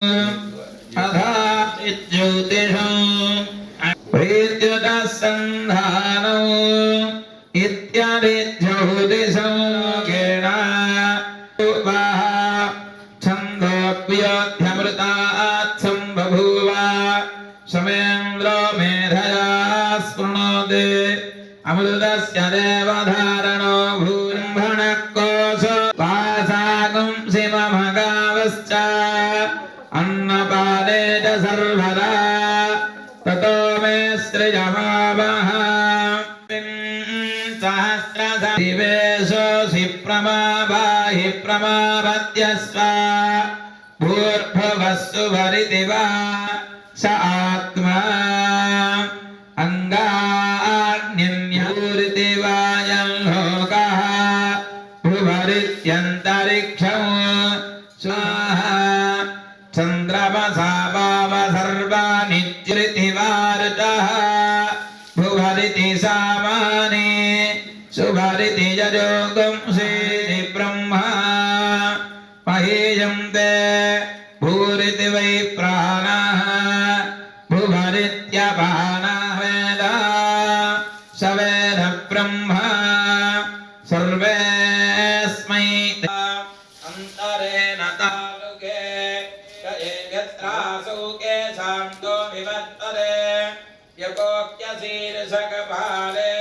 अधा ज्योतिषम् प्रीत्युतः सन्धानो इत्यादि ज्योतिषं छन्दोऽप्यध्यमृतात्सं बभूव समेन्द्रो मेधया स्पृणोति अमृतस्य देवधारणो भूर्भणकोश वासागुंसिममगावश्च अन्नपादे च सर्वदा ततो मे सृजमावः सहस्रदिवेशोऽसि प्रमावाहि प्रमावत्यस्व भूर्भुवस्सु भरिति वा स आत्मा अङ्गान्यन्यूरिति वायं लोकः भुवरित्यन्तरिक्षं स्वाहा चन्द्रमसा वाव सर्वाणि ज्योतिवारुतः भुवरिति सामानि सुभरिति यजोगुंसेति ब्रह्मा महीयन्ते भूरिति वै प्राणः भुवरित्यपानः वेद स वेद ब्रह्मा सर्वेऽस्मै अन्तरेण तालुके यत्रासुके शान्तो विवर्तते यकोक्यशीर्षकपाले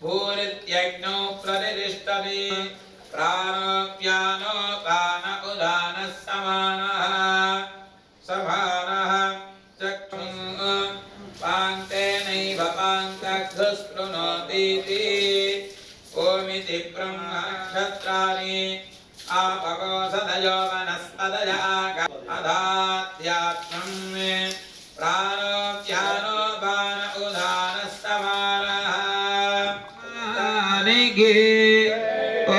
भूरित्यग्नौ प्रतिष्ठति प्राणोऽप्यानो पान उदानः समानः चक्षुः पाङ्क्तेनैव पाङ्क्तघ्नोतीति ओमिति ब्रह्मक्षत्राणि आपकोषधयो वनस्पतय अधात्यात्मन् प्राणोऽप्यानो पान उदानः समानः ॐ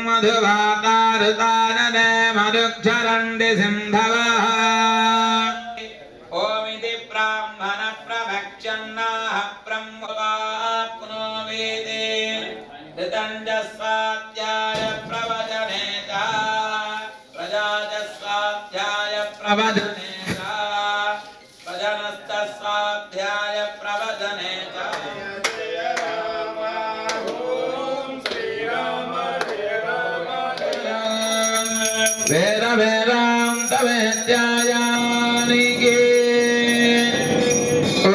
मधुवातारुतानने मधुक्षरन्ति सिन्धवः ओमिति ब्राह्मण प्रवक्ष्यन्नाः ब्रह्मवाप्नोमीति ऋतञ्जस्वाध्याय प्रवचने च प्रजाजस्वाध्याय प्रवचने च प्रजनस्तस्वाध्याय प्रवचने च वेद वेदान्त वेद्यायानिके ॐ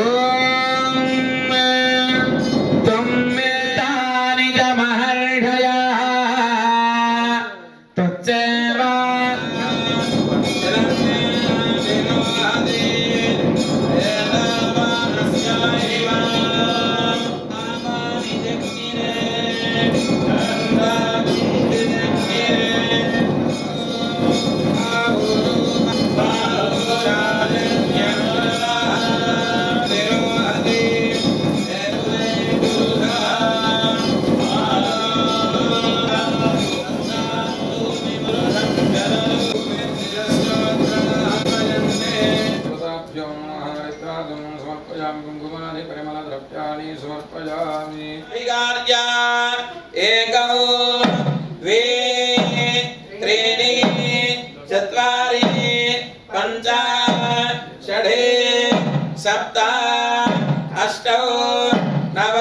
त्वमेतानि च महर्षयः तच्चैव एकौ द्वे त्रीणि चत्वारि पञ्च षडे सप्त अष्टौ नव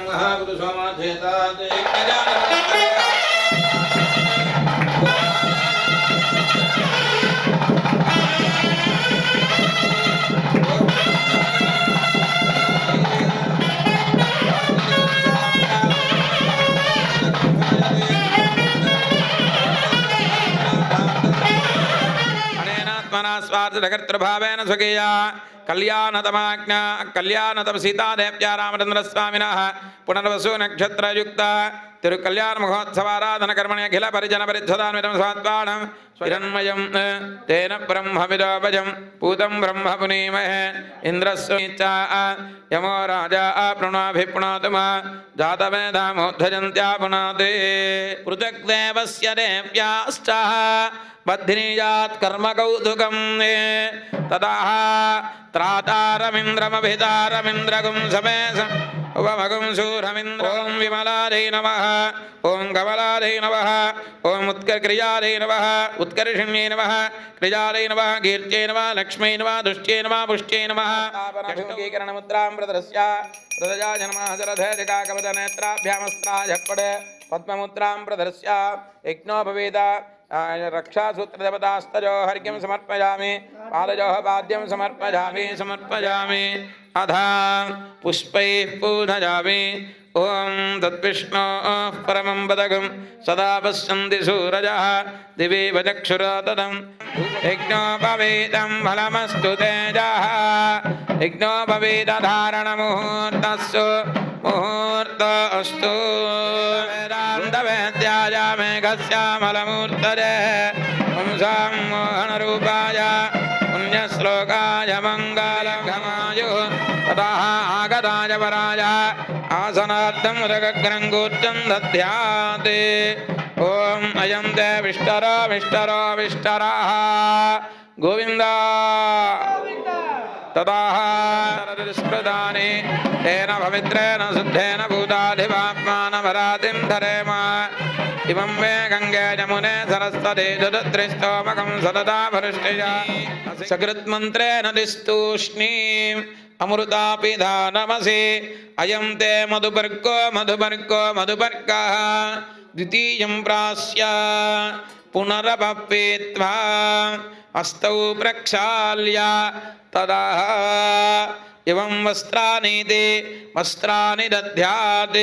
महागुरु जगत्प्रभावेन स्वकीया कल्याणतमाज्ञा कल्याणतम सीतादेव्या रामचन्द्रस्वामिनः पुनर्वसु नक्षत्रयुक्ता तिरुकल्याण महोत्सवाराधन कर्मणि अखिल परिजन परिच्छदान्वितं स्वात्मानं स्वयन्मयं तेन ब्रह्मविदोपजं पूतं ब्रह्म पुनीमहे इन्द्रस्वनीचा यमो राजा प्रणोभिप्रणोतु मा जातवेदामोद्धजन्त्या पुनाते पृथग्देवस्य देव्याश्च बध्नीयात् कर्मकौतुकं तदाह त्रातारमिन्द्रमभितारमिन्द्रगुं समेश उपमगुं शूरमिन्द्र ॐ विमलादे नमः ॐ कमलादे नमः ॐ उत्कर्क्रियादे नमः उत्कर्षण्ये नमः क्रियादे नमः कीर्त्यै नमः लक्ष्मै नमः दुष्ट्यै नमः पुष्ट्यै नमः अभिमुखीकरणमुद्रां प्रदर्श्य प्रदजा जन्मः जलधेजकाकवदनेत्राभ्यामस्त्राय पडे पद्ममुद्रां प्रदर्श्य यज्ञो भवेद रक्षासूत्रदेवतास्तजो हर्घ्यं समर्पयामि पादयोः पाद्यं समर्पयामि अधा पुष्पैः पूजयामि ॐ तद्विष्णोः परमं पदकं सदा पश्यन्ति सूरजः दिवीव चक्षुरोदनं यज्ञोपवीतं फलमस्तु तेजः यज्ञोपवीतधारणमुहूर्तस्सु मुहूर्तोऽस्तु वेदान्तवेद्याय मेघस्यामलमूर्तये पुंसां मोहनरूपाय पुण्यश्लोकाय मङ्गलघमायुः ततः आगताय वराय आसनार्थं उदकग्रङ्गूर्जं दध्यात् ॐ अयं ते विष्टरः गोविन्द तदाह स्मृतानि तेन पवित्रेण शुद्धेन भूताधिपात्मानमरातिं धरेम इमं वे गङ्गे यमुने सरस्वती जगत्रिस्तोमकं सतता भरिष्ठया सकृन्मन्त्रेण दिस्तूष्णीम् अमृतापिधानमसि अयं ते मधुपर्कः द्वितीयं प्रास्य पुनरपप्पीत्वा हस्तौ प्रक्षाल्य तदा एवं वस्त्राणि दध्यात्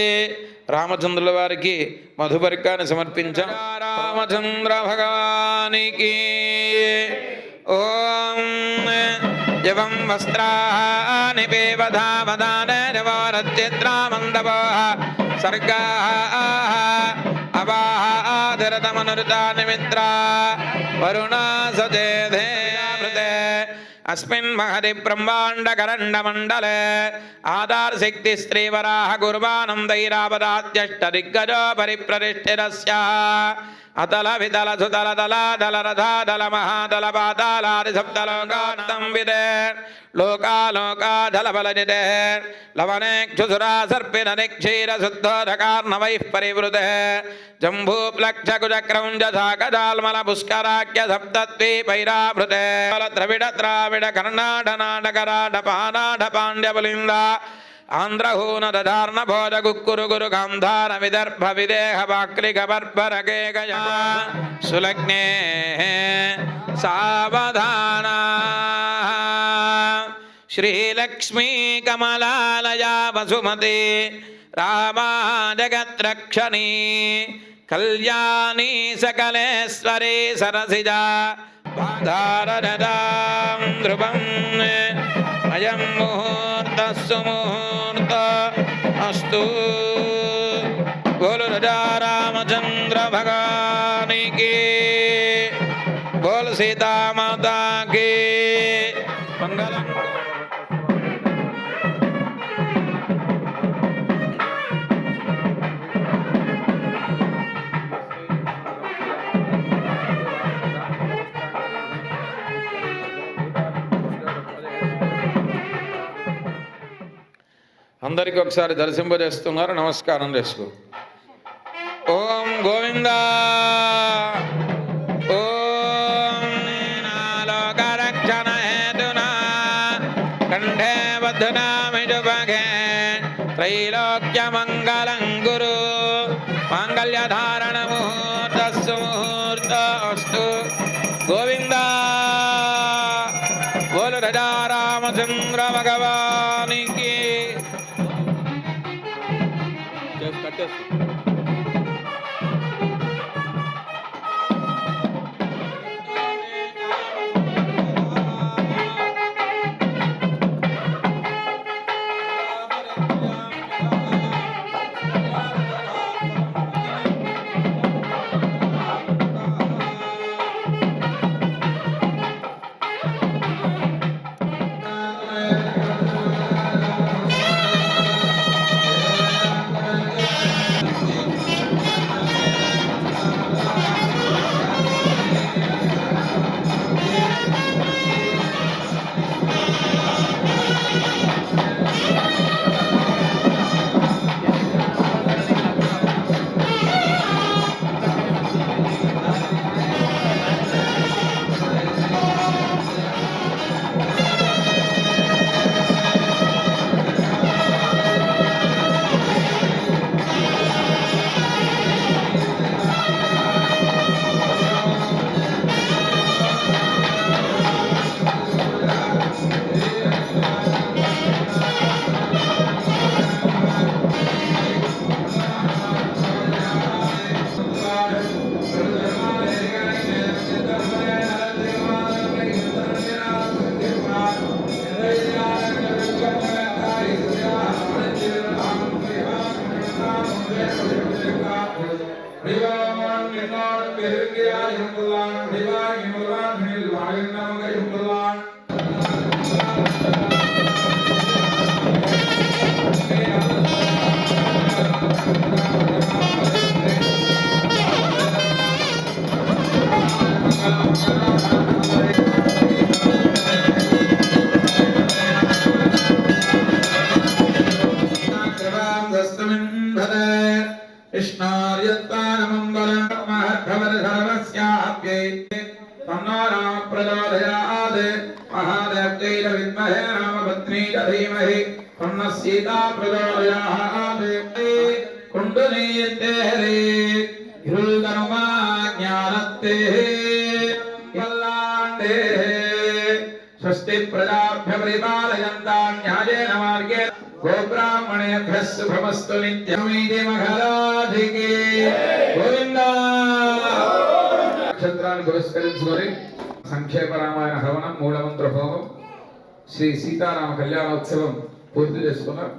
రామచంద్రుల వారికి మధుపర్కాన్ని సమర్పించాం. రామచంద్ర భగవానికి ఓం एवं वस्त्राणि पेवधावदानरवारत्यत्रामन्दवः सर्गाः अवाहाधरतमनुरुतानि मित्रा वरुणा सचेधे अस्मिन् महति ब्रह्माण्डकरण्डमण्डले आधारशक्तिस्त्रीवराह गुर्वानन्दैरावदात्यष्टदिग्गजो परिप्रतिष्ठितस्याः अतल वितल सुतल दलादल रथादल महादल पातालादि सप्तलोकान्तं विदे लोकालोकादल बलजिते लवनेक्षुसुरा सर्पिणनिक्षीर शुद्धोदकार्णवैः परिवृते जम्बूप्लक्षकुचक्रौञ्जसाकजाल्मल पुष्कराख्य सप्तद्वीपैरावृते द्रविड द्राविड कर्णाटनाटकराट पानाट पाण्ड्यपुलिन्दा आंध्रहून दधारण भोज गुक्कुरु गुरु गांधार विदर्भ विदेह वाक्लिक बर्बर के गया सुलग्ने सावधाना श्रीलक्ष्मी कमलालया वसुमती रामा जगत्रक्षणी कल्याणी सकलेश्वरी सरसिजा धारदां ध्रुवं अयं मुहूर्तस्सु मुहूर्त अस्तु। बोल राजा रामचंद्र भगवान की, बोल सीता माता की मंगलम। అందరికీ ఒకసారి దర్శింపజేస్తున్నారు. నమస్కారం చేసుకో. ఓం గోవింద ఓం లోకరక్షణ హేతునా కంఠే బద్ధనామిజుభగే త్రైలోక్యమంగళం గురు మాంగళ్యధారణ ముహూర్తస్సు ముహూర్త అస్తు. గోవింద బోలు రాజా రామచంద్ర భగవానికి. सीता प्रचोदयात् कुंडलीते हरे हिरुल्कनुमा ज्ञानते कल्याणे स्वस्ति प्रजाभ्य परिपालयन्तां न्यायेन मार्गेण गोब्राह्मणेभ्यः शुभमस्तु नित्यमिति महाराधिके गोविन्दा నక్షత్రాన్ని పురస్కరించుకొని సంక్షేప రామాయణ హవనం మూలమంత్ర హోమం శ్రీ సీతారామ కళ్యాణోత్సవం పూర్తి చేసుకున్నారు.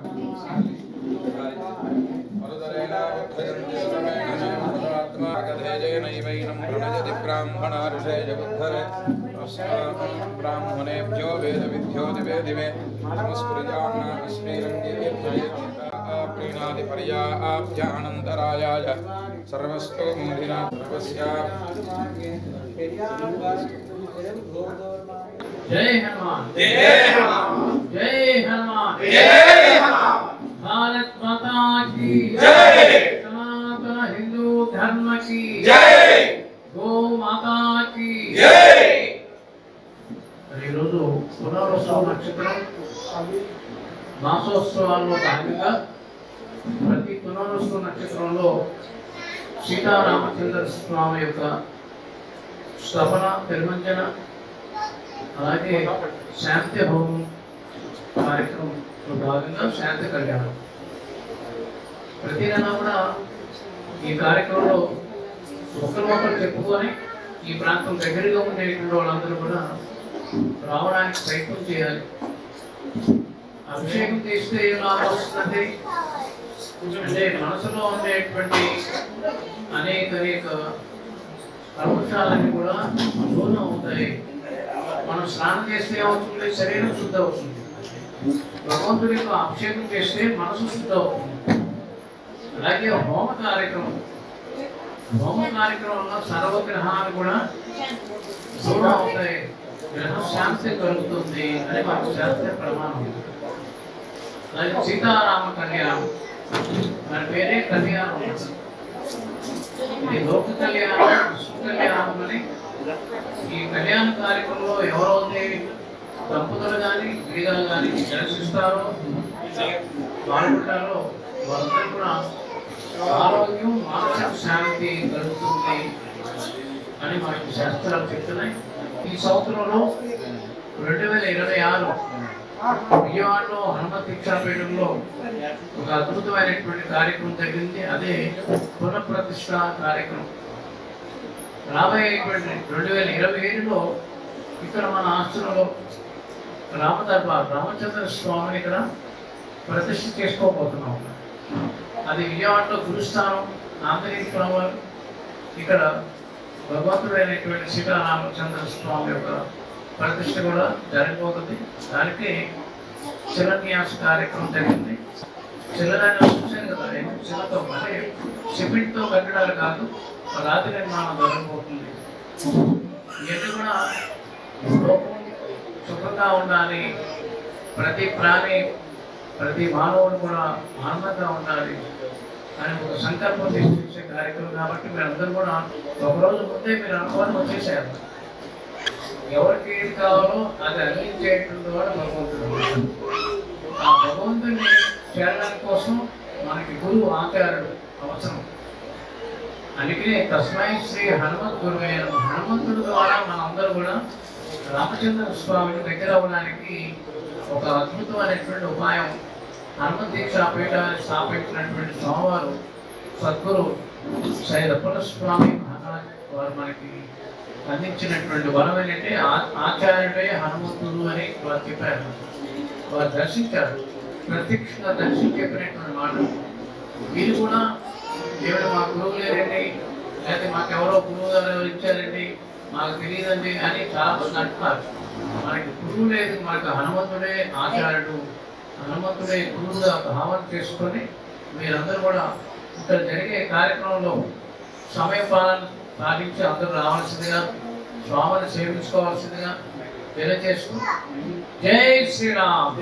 బ్రాహ్మణేభ్యో వేద విద్యో దివే దివే ప్రీణాది పర్యాప్యానంతరాయాయ సర్వస్తో మూఢినా సర్వస్యా. जय हनुमान जय हनुमान जय हनुमान जय हनुमान. भारत माता की जय. सनातन हिंदू धर्म की जय. गो माता की जय. ఈరోజు పునర్వసు నక్షత్రం మాసోత్సవాల్లో భాగంగా ప్రతి పునర్వసు నక్షత్రంలో సీతారామచంద్ర స్వామి యొక్క స్థాపన తిరుమంజన అలాగే శాంతి హోమం కార్యక్రమంలో భాగంగా శాంతి కళ్యాణం ప్రతి నెల కూడా ఈ కార్యక్రమంలో ఒకరు చెప్పుకొని ఈ ప్రాంతం దగ్గరగా ఉండేటువంటి వాళ్ళందరూ కూడా రావడానికి ప్రయత్నం చేయాలి. అభిషేకం చేస్తే ఏం లాభం వస్తుందంటే అంటే మనసులో ఉండేటువంటి అనేక కల్మషాలన్నీ కూడా దూరం అవుతాయి. మనం స్నానం చేస్తే ఏమవుతుంది? శరీరం శుద్ధి అవుతుంది. భగవంతుడి యొక్క అభిషేకం చేస్తే మనసు శుద్ధి అవుతుంది. అలాగే హోమ కార్యక్రమంలో సర్వగ్రహాలు కూడా దూరం అవుతాయి. గ్రహ శాంతి కలుగుతుంది అని మాకు శాస్త్ర ప్రమాణం. అలాగే సీతారామ కళ్యాణం మన పేరే కళ్యాణం. ఇది లోక కళ్యాణం, విశ్వ కళ్యాణం అని ఈ కళ్యాణ కార్యక్రమంలో ఎవరైతే దంపతులు కానీ విడిగా కానీ దర్శిస్తారో పాల్గొంటారో వారందరూ కూడా ఆరోగ్యం మానసిక శాంతి కలుగుతుంది అని మనకు శాస్త్రాలు చెప్తున్నాయి. ఈ సంవత్సరంలో 2026 విజయవాడలో హనుమత్ దీక్షాపీఠంలో ఒక అద్భుతమైనటువంటి కార్యక్రమం జరిగింది. అదే పునఃప్రతిష్ఠ కార్యక్రమం. రాబోయేటువంటి 2027లో ఇక్కడ మన ఆశ్రమంలో రామచంద్ర స్వామిని ఇక్కడ ప్రతిష్ఠ చేసుకోబోతున్నాం. అది విజయవాడలో గురుస్థానం ఆంధ్రప్రదేశ్లో వారు ఇక్కడ భగవంతుడైనటువంటి సీతారామచంద్ర స్వామి యొక్క ప్రతిష్ఠ కూడా జరగబోతుంది. దానికి శిలాన్యాస కార్యక్రమం జరిగింది. శిలాన్ని చూశాను కదా, శిలతో అంటే సిమెంట్తో కట్టడాలు కాదు, రాతి నిర్మాణం జరగబోతుంది. ఇవన్నీ కూడా లోకం సుఖంగా ఉండాలి, ప్రతి ప్రాణి ప్రతి మానవుడు కూడా ఆనందంగా ఉండాలి అని ఒక సంకల్పం తీసుకొచ్చే కార్యక్రమం. కాబట్టి మీరందరూ కూడా ఒకరోజు ముందే మీరు అనుకోని వచ్చేసారు. ఎవరికి ఏది కావాలో అది అందించేటువంటి వాడు భగవంతుడు. ఆ భగవంతుడిని చేరడానికి కోసం మనకి గురువు ఆచార్యుడు అవసరం. అందుకనే తస్మై శ్రీ హనుమత్ గురువే నమః. హనుమంతుడి ద్వారా మనందరూ కూడా రామచంద్ర స్వామిని దగ్గర అవ్వడానికి ఒక అద్భుతమైనటువంటి ఉపాయం హనుమత్ దీక్షాపీఠాన్ని స్థాపించినటువంటి స్వామివారు సద్గురు సైదప్పల స్వామి మహారాజ్ వారు మనకి అందించినటువంటి వరం ఏంటంటే ఆచార్యుడే హనుమంతుడు అని వారు చెప్పారు. వారు దర్శించారు, ప్రత్యక్షంగా దర్శించి చెప్పినటువంటి మాట. మీరు కూడా దేవుడు మా గురువు లేరండి, లేకపోతే మాకెవరో గురువు గారు ఇచ్చారండి మాకు తెలియదండి అని చాలా మంది అంటున్నారు. మనకి గురువు లేదు, మనకు హనుమంతుడే ఆచార్యుడు, హనుమంతుడే గురువుగా భావన చేసుకొని మీరందరూ కూడా ఇక్కడ జరిగే కార్యక్రమంలో సమయ పాటించి అందరూ రావాల్సిందిగా, స్వామిని సేవించుకోవాల్సిందిగా తెలియజేస్తూ జై శ్రీరామ్.